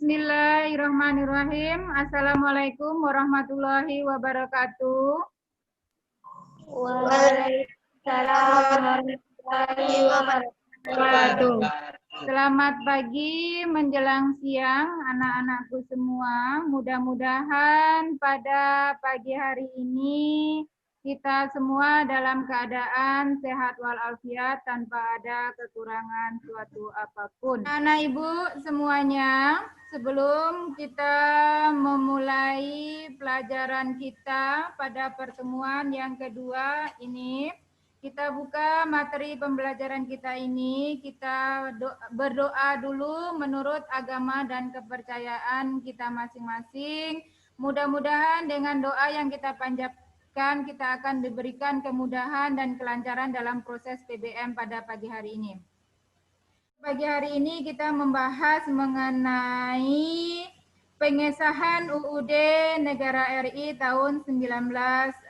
Bismillahirrahmanirrahim. Assalamualaikum warahmatullahi wabarakatuh. Waalaikumsalam warahmatullahi wabarakatuh. Selamat pagi menjelang siang anak-anakku semua. Mudah-mudahan pada pagi hari ini kita semua dalam keadaan sehat walafiat tanpa ada kekurangan suatu apapun. Anak ibu semuanya, sebelum kita memulai pelajaran kita pada pertemuan yang kedua ini, kita buka materi pembelajaran kita ini, kita berdoa dulu menurut agama dan kepercayaan kita masing-masing. Mudah-mudahan dengan doa yang kita panjatkan, kita akan diberikan kemudahan dan kelancaran dalam proses PBM pada pagi hari ini. Pagi hari ini kita membahas mengenai pengesahan UUD Negara RI tahun 1945.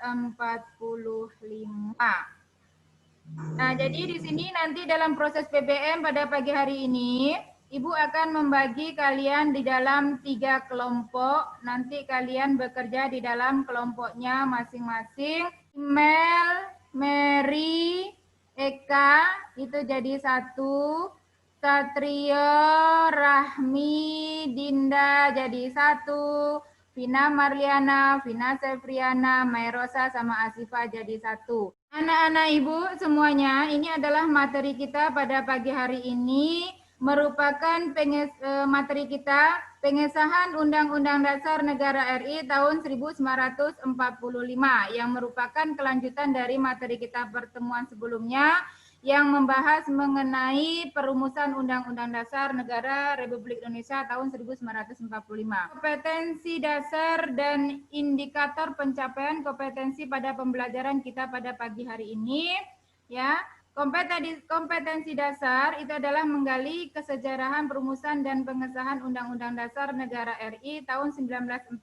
Nah, jadi di sini nanti dalam proses PBM pada pagi hari ini, Ibu akan membagi kalian di dalam 3 kelompok. Nanti kalian bekerja di dalam kelompoknya masing-masing. Mel, Mary, Eka, itu jadi 1. Satrio, Rahmi, Dinda jadi 1. Vina Marliana, Vina Sevriana, Mairosa, sama Asifa jadi 1. Anak-anak ibu semuanya, ini adalah materi kita pada pagi hari ini, merupakan materi kita pengesahan Undang-Undang Dasar Negara RI tahun 1945 yang merupakan kelanjutan dari materi kita pertemuan sebelumnya yang membahas mengenai perumusan Undang-Undang Dasar Negara Republik Indonesia tahun 1945. Kompetensi dasar dan indikator pencapaian kompetensi pada pembelajaran kita pada pagi hari ini, ya. Kompetensi dasar itu adalah menggali kesejarahan perumusan dan pengesahan Undang-Undang Dasar Negara RI tahun 1945.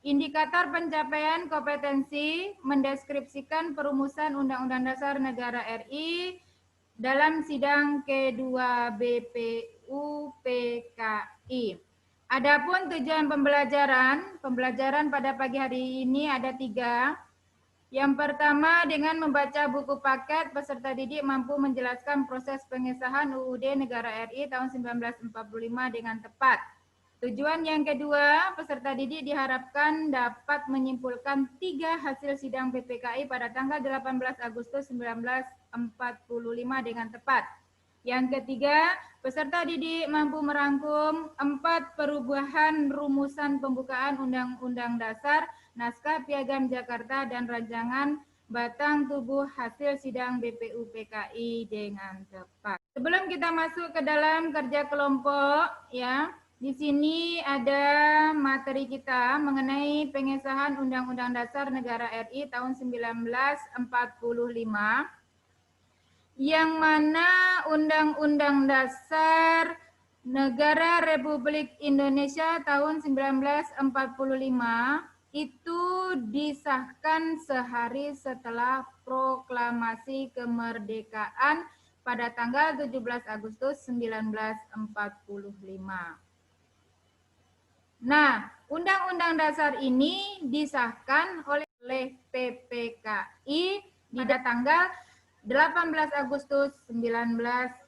Indikator pencapaian kompetensi mendeskripsikan perumusan Undang-Undang Dasar Negara RI dalam sidang K2 BPUPKI. Adapun tujuan pembelajaran pada pagi hari ini ada 3. Yang pertama, dengan membaca buku paket, peserta didik mampu menjelaskan proses pengesahan UUD Negara RI tahun 1945 dengan tepat. Tujuan yang kedua, peserta didik diharapkan dapat menyimpulkan 3 hasil sidang PPKI pada tanggal 18 Agustus 1945 dengan tepat. Yang ketiga, peserta didik mampu merangkum 4 perubahan rumusan pembukaan Undang-Undang Dasar, naskah Piagam Jakarta, dan rancangan batang tubuh hasil sidang BPUPKI dengan tepat. Sebelum kita masuk ke dalam kerja kelompok, ya, di sini ada materi kita mengenai pengesahan Undang-Undang Dasar Negara RI tahun 1945, yang mana Undang-Undang Dasar Negara Republik Indonesia tahun 1945 itu disahkan sehari setelah proklamasi kemerdekaan pada tanggal 17 Agustus 1945. Nah, Undang-Undang Dasar ini disahkan oleh PPKI di tanggal 18 Agustus 1945.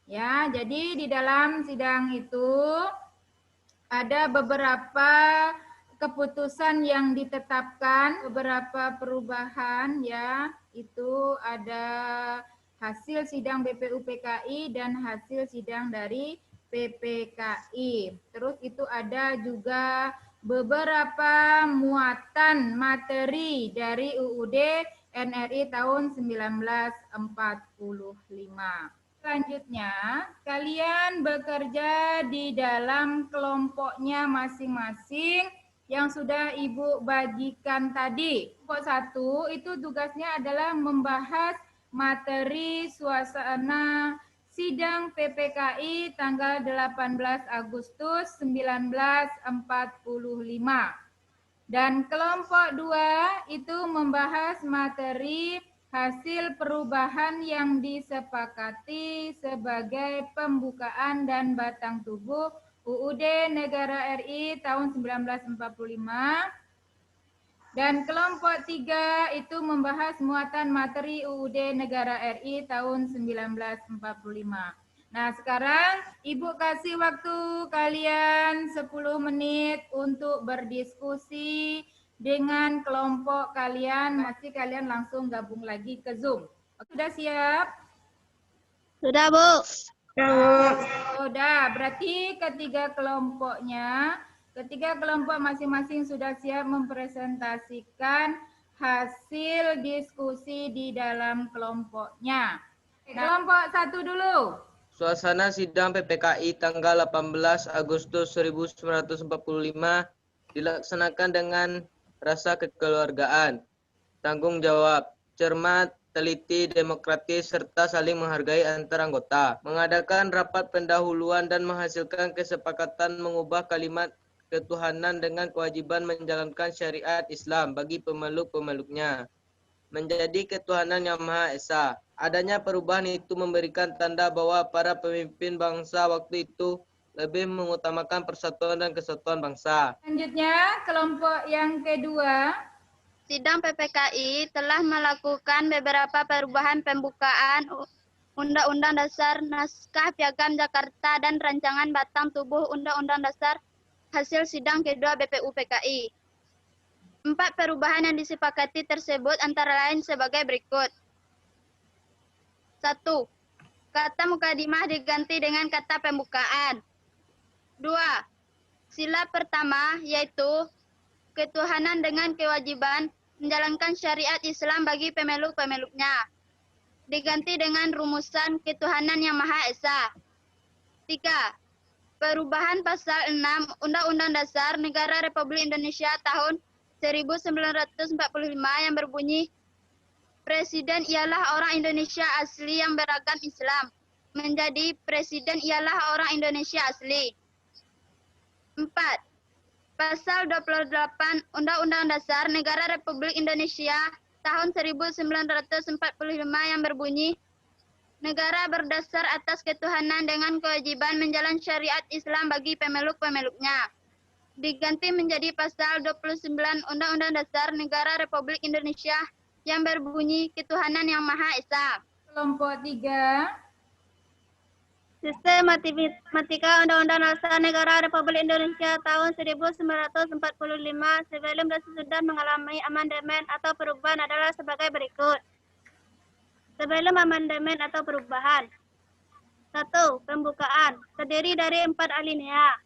Ya, jadi di dalam sidang itu ada beberapa keputusan yang ditetapkan, beberapa perubahan, ya, itu ada hasil sidang BPUPKI dan hasil sidang dari PPKI. Terus itu ada juga beberapa muatan materi dari UUD NRI tahun 1945. Selanjutnya, kalian bekerja di dalam kelompoknya masing-masing yang sudah Ibu bagikan tadi. Kelompok 1 itu tugasnya adalah membahas materi suasana sidang PPKI tanggal 18 Agustus 1945. Dan kelompok 2 itu membahas materi hasil perubahan yang disepakati sebagai pembukaan dan batang tubuh UUD Negara RI tahun 1945. Dan kelompok 3 itu membahas muatan materi UUD Negara RI tahun 1945. Nah, sekarang Ibu kasih waktu kalian 10 menit untuk berdiskusi dengan kelompok kalian. Masih kalian langsung gabung lagi ke Zoom. Sudah siap? Sudah, Bu. Sudah, berarti ketiga kelompok masing-masing sudah siap mempresentasikan hasil diskusi di dalam kelompoknya. Kelompok 1 dulu. Suasana sidang PPKI tanggal 18 Agustus 1945 dilaksanakan dengan rasa kekeluargaan, tanggung jawab, cermat, teliti, demokratis, serta saling menghargai antar anggota. Mengadakan rapat pendahuluan dan menghasilkan kesepakatan mengubah kalimat ketuhanan dengan kewajiban menjalankan syariat Islam bagi pemeluk-pemeluknya menjadi ketuhanan yang Maha Esa. Adanya perubahan itu memberikan tanda bahwa para pemimpin bangsa waktu itu lebih mengutamakan persatuan dan kesatuan bangsa. Selanjutnya, kelompok yang kedua. Sidang PPKI telah melakukan beberapa perubahan pembukaan Undang-Undang Dasar, Naskah Piagam Jakarta, dan rancangan batang tubuh Undang-Undang Dasar hasil sidang kedua BPU PKI. 4 perubahan yang disepakati tersebut antara lain sebagai berikut. 1. Kata mukadimah diganti dengan kata pembukaan. 2. Sila pertama yaitu ketuhanan dengan kewajiban menjalankan syariat Islam bagi pemeluk-pemeluknya diganti dengan rumusan ketuhanan yang Maha Esa. 3. Perubahan pasal 6 Undang-Undang Dasar Negara Republik Indonesia tahun 1945 yang berbunyi Presiden ialah orang Indonesia asli yang beragam Islam menjadi Presiden ialah orang Indonesia asli. 4. Pasal 28 Undang-Undang Dasar Negara Republik Indonesia tahun 1945 yang berbunyi negara berdasar atas ketuhanan dengan kewajiban menjalankan syariat Islam bagi pemeluk-pemeluknya diganti menjadi pasal 29 Undang-Undang Dasar Negara Republik Indonesia yang berbunyi ketuhanan yang Maha Esa. Kelompok 3. Sistem matematika Undang-Undang Dasar Negara Republik Indonesia tahun 1945 sebelum dan sesudah mengalami amandemen atau perubahan adalah sebagai berikut. Sebelum amandemen atau perubahan. 1. Pembukaan terdiri dari 4 alinea.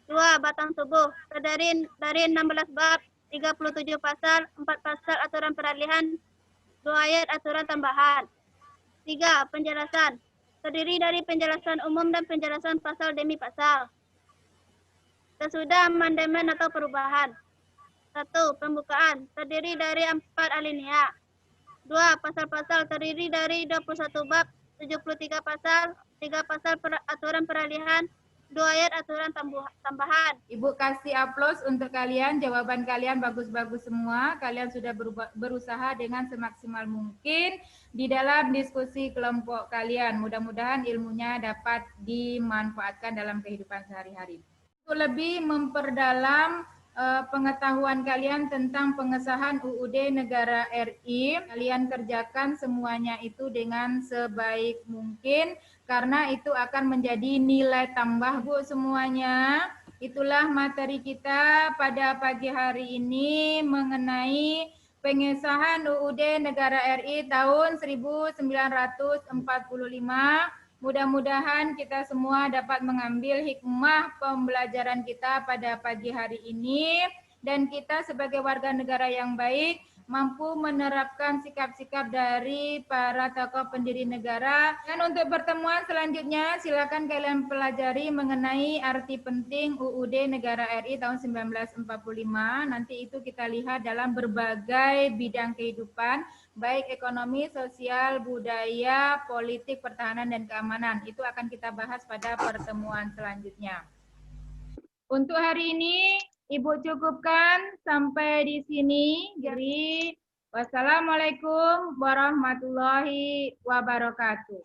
2. Batang tubuh terdiri dari 16 bab, 37 pasal, 4 pasal aturan peralihan, 2 ayat aturan tambahan. 3. Penjelasan terdiri dari penjelasan umum dan penjelasan pasal demi pasal. Sesudah amandemen atau perubahan. 1. Pembukaan terdiri dari 4 alinea. 2. Pasal-pasal terdiri dari 21 bab, 73 pasal, 3 pasal aturan peralihan, 2 ayat aturan tambahan. Ibu kasih aplaus untuk kalian, jawaban kalian bagus-bagus semua. Kalian sudah berusaha dengan semaksimal mungkin di dalam diskusi kelompok kalian. Mudah-mudahan ilmunya dapat dimanfaatkan dalam kehidupan sehari-hari. Untuk lebih memperdalam pengetahuan kalian tentang pengesahan UUD Negara RI, kalian kerjakan semuanya itu dengan sebaik mungkin karena itu akan menjadi nilai tambah Bu semuanya. Itulah materi kita pada pagi hari ini mengenai pengesahan UUD Negara RI tahun 1945. Mudah-mudahan kita semua dapat mengambil hikmah pembelajaran kita pada pagi hari ini dan kita sebagai warga negara yang baik mampu menerapkan sikap-sikap dari para tokoh pendiri negara. Dan untuk pertemuan selanjutnya silakan kalian pelajari mengenai arti penting UUD Negara RI tahun 1945. Nanti itu kita lihat dalam berbagai bidang kehidupan, baik ekonomi, sosial, budaya, politik, pertahanan, dan keamanan. Itu akan kita bahas pada pertemuan selanjutnya. Untuk hari ini, Ibu cukupkan sampai di sini. Jadi, Wassalamualaikum warahmatullahi wabarakatuh.